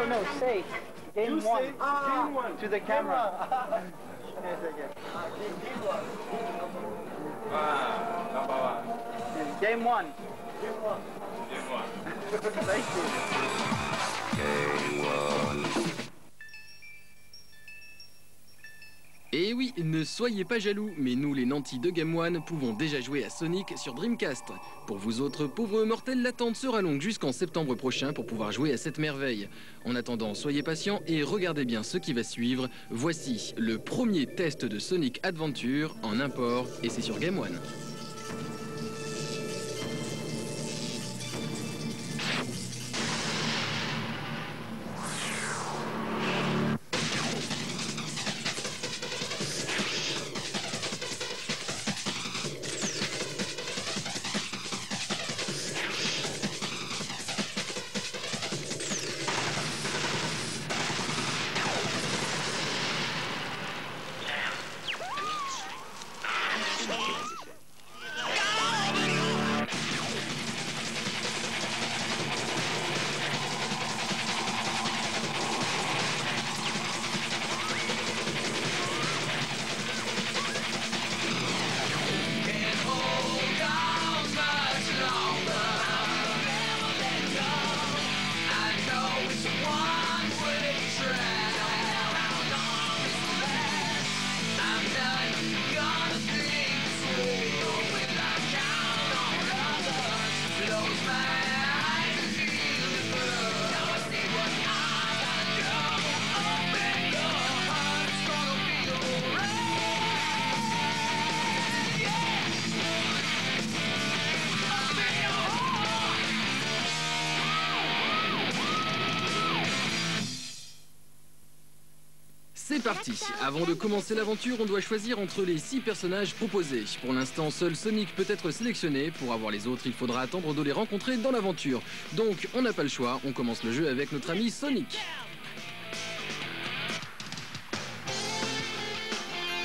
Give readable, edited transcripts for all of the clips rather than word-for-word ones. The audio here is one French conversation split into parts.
No, say game one. Game one. To the camera. Game one. Game one. Thank you. Game one. Et oui, ne soyez pas jaloux, mais nous les nantis de Game One pouvons déjà jouer à Sonic sur Dreamcast. Pour vous autres pauvres mortels, l'attente sera longue jusqu'en septembre prochain pour pouvoir jouer à cette merveille. En attendant, soyez patients et regardez bien ce qui va suivre. Voici le premier test de Sonic Adventure en import et c'est sur Game One. C'est parti. Avant de commencer l'aventure, on doit choisir entre les 6 personnages proposés. Pour l'instant, seul Sonic peut être sélectionné. Pour avoir les autres, il faudra attendre de les rencontrer dans l'aventure. Donc, on n'a pas le choix. On commence le jeu avec notre ami Sonic.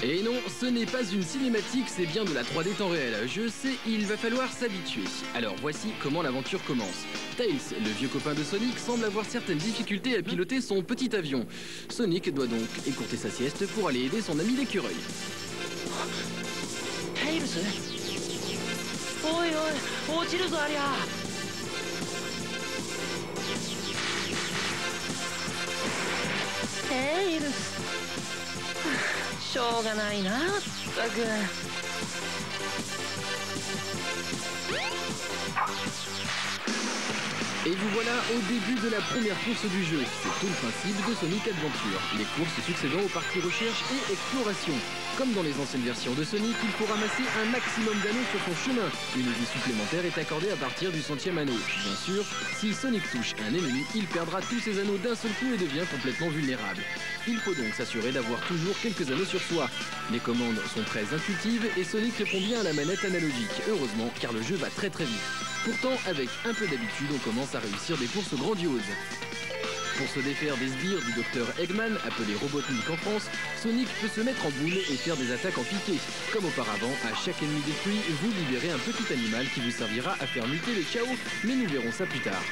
Et non, ce n'est pas une cinématique, c'est bien de la 3D temps réel. Je sais, il va falloir s'habituer. Alors voici comment l'aventure commence. Tails, le vieux copain de Sonic, semble avoir certaines difficultés à piloter son petit avion. Sonic doit donc écourter sa sieste pour aller aider son ami l'écureuil. Tails? Oi, oi, 落ちるぞありゃ。Tails. しょうがないな、ったく。Et vous voilà au début de la première course du jeu. C'est tout le principe de Sonic Adventure. Les courses succédant aux parties recherche et exploration. Comme dans les anciennes versions de Sonic, il faut ramasser un maximum d'anneaux sur son chemin. Une vie supplémentaire est accordée à partir du 100e anneau. Bien sûr, si Sonic touche un ennemi, il perdra tous ses anneaux d'un seul coup et devient complètement vulnérable. Il faut donc s'assurer d'avoir toujours quelques anneaux sur soi. Les commandes sont très intuitives et Sonic répond bien à la manette analogique. Heureusement, car le jeu va très vite. Pourtant, avec un peu d'habitude, on commence à réussir des courses grandioses. Pour se défaire des sbires du docteur Eggman, appelé Robotnik en France, Sonic peut se mettre en boule et faire des attaques en piqué. Comme auparavant, à chaque ennemi détruit, vous libérez un petit animal qui vous servira à faire muter les chaos, mais nous verrons ça plus tard.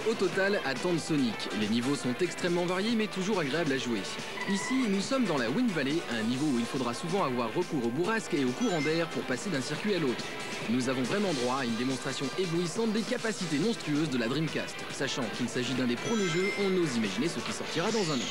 Au total, attendent Sonic. Les niveaux sont extrêmement variés mais toujours agréables à jouer. Ici, nous sommes dans la Wind Valley, un niveau où il faudra souvent avoir recours aux bourrasques et aux courants d'air pour passer d'un circuit à l'autre. Nous avons vraiment droit à une démonstration éblouissante des capacités monstrueuses de la Dreamcast. Sachant qu'il s'agit d'un des premiers jeux, on ose imaginer ce qui sortira dans un an.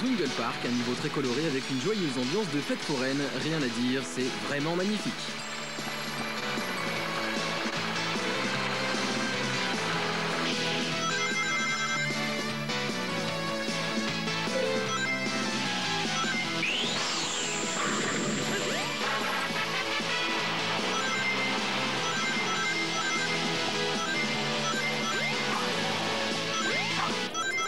Jungle Park, un niveau très coloré avec une joyeuse ambiance de fête foraine. Rien à dire, c'est vraiment magnifique.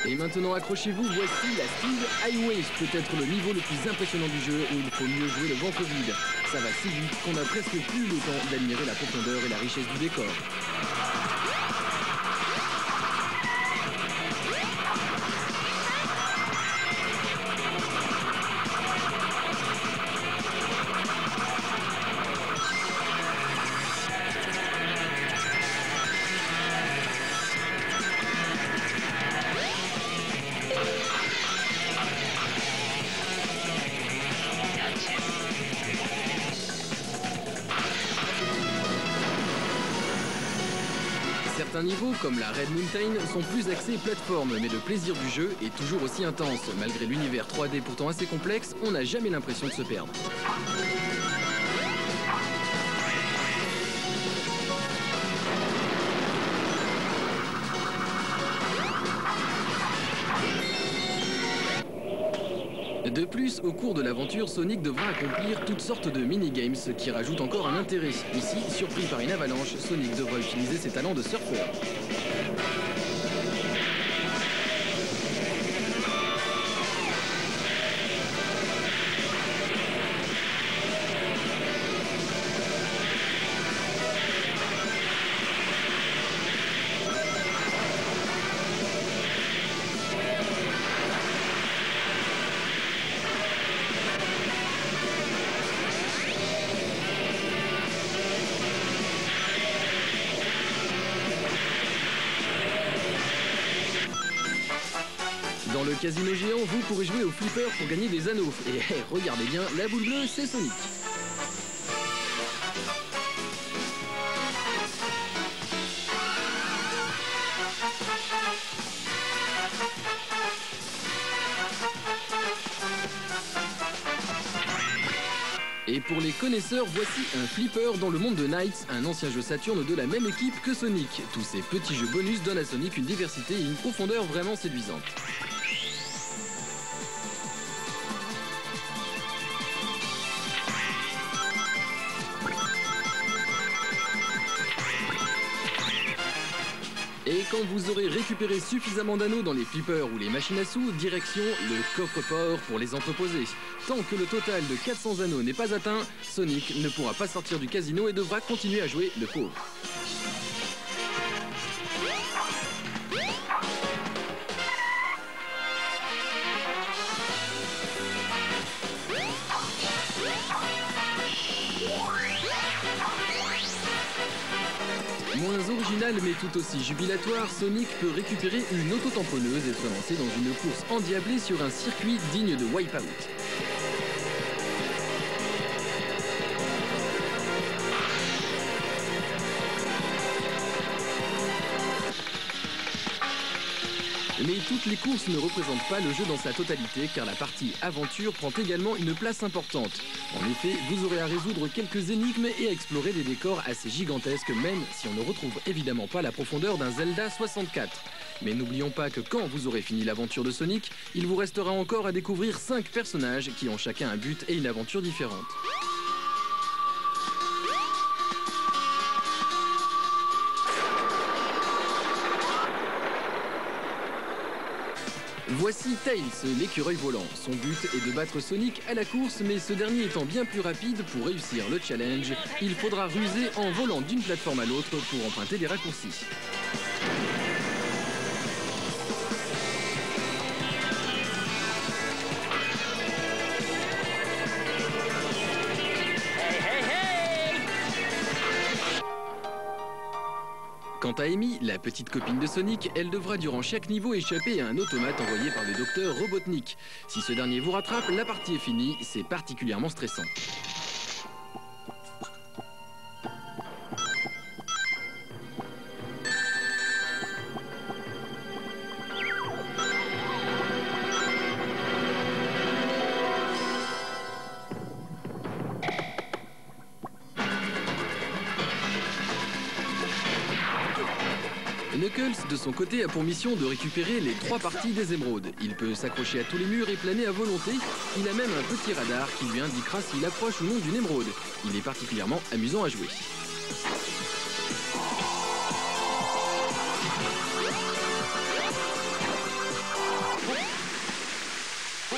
Et maintenant accrochez-vous, voici la Steel Highway, peut-être le niveau le plus impressionnant du jeu où il faut mieux jouer le ventre vide. Ça va si vite qu'on n'a presque plus le temps d'admirer la profondeur et la richesse du décor. Certains niveaux, comme la Red Mountain, sont plus axés plateforme, mais le plaisir du jeu est toujours aussi intense. Malgré l'univers 3D pourtant assez complexe, on n'a jamais l'impression de se perdre. De plus, au cours de l'aventure, Sonic devra accomplir toutes sortes de mini-games, ce qui rajoute encore un intérêt. Ici, surpris par une avalanche, Sonic devra utiliser ses talents de surfeur. Dans le casino géant, vous pourrez jouer au flipper pour gagner des anneaux. Et regardez bien, la boule bleue, c'est Sonic. Et pour les connaisseurs, voici un flipper dans le monde de Knights, un ancien jeu Saturn de la même équipe que Sonic. Tous ces petits jeux bonus donnent à Sonic une diversité et une profondeur vraiment séduisante. Et quand vous aurez récupéré suffisamment d'anneaux dans les flippers ou les machines à sous, direction le coffre-fort pour les entreposer. Tant que le total de 400 anneaux n'est pas atteint, Sonic ne pourra pas sortir du casino et devra continuer à jouer le pauvre. Moins original mais tout aussi jubilatoire, Sonic peut récupérer une auto-tamponneuse et se lancer dans une course endiablée sur un circuit digne de Wipeout. Mais toutes les courses ne représentent pas le jeu dans sa totalité, car la partie aventure prend également une place importante. En effet, vous aurez à résoudre quelques énigmes et à explorer des décors assez gigantesques, même si on ne retrouve évidemment pas la profondeur d'un Zelda 64. Mais n'oublions pas que quand vous aurez fini l'aventure de Sonic, il vous restera encore à découvrir 5 personnages qui ont chacun un but et une aventure différente. Voici Tails, l'écureuil volant. Son but est de battre Sonic à la course, mais ce dernier étant bien plus rapide, pour réussir le challenge, il faudra ruser en volant d'une plateforme à l'autre pour emprunter des raccourcis. Quant à Amy, la petite copine de Sonic, elle devra durant chaque niveau échapper à un automate envoyé par le docteur Robotnik. Si ce dernier vous rattrape, la partie est finie, c'est particulièrement stressant. Knuckles, de son côté, a pour mission de récupérer les 3 parties des émeraudes. Il peut s'accrocher à tous les murs et planer à volonté. Il a même un petit radar qui lui indiquera s'il approche ou non d'une émeraude. Il est particulièrement amusant à jouer.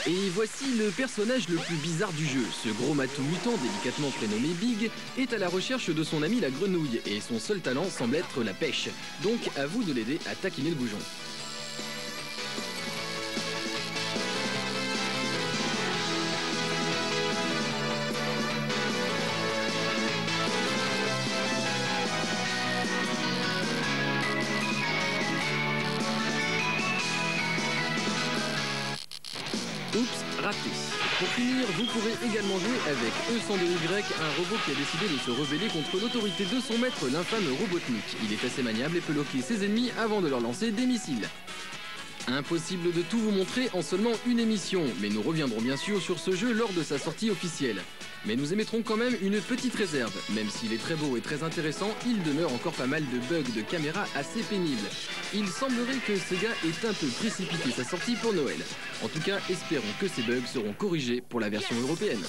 Et voici le personnage le plus bizarre du jeu. Ce gros matou mutant, délicatement prénommé Big, est à la recherche de son ami la grenouille, et son seul talent semble être la pêche. Donc à vous de l'aider à taquiner le bougeon. Oups, raté. Pour finir, vous pourrez également jouer avec E102Y, un robot qui a décidé de se rebeller contre l'autorité de son maître, l'infâme Robotnik. Il est assez maniable et peut loquer ses ennemis avant de leur lancer des missiles. Impossible de tout vous montrer en seulement une émission, mais nous reviendrons bien sûr sur ce jeu lors de sa sortie officielle. Mais nous émettrons quand même une petite réserve. Même s'il est très beau et très intéressant, il demeure encore pas mal de bugs de caméra assez pénibles. Il semblerait que Sega ait un peu précipité sa sortie pour Noël. En tout cas, espérons que ces bugs seront corrigés pour la version européenne.